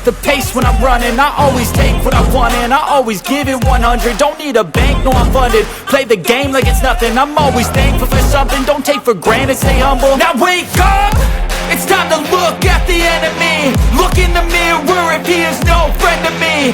the pace when I'm running. I always take what I want and I always give it 100. Don't need a bank, no I'm funded. Play the game like it's nothing. I'm always thankful for something. Don't take for granted, stay humble. Now wake up! It's time to look at the enemy. Look in the mirror if he is no friend to me.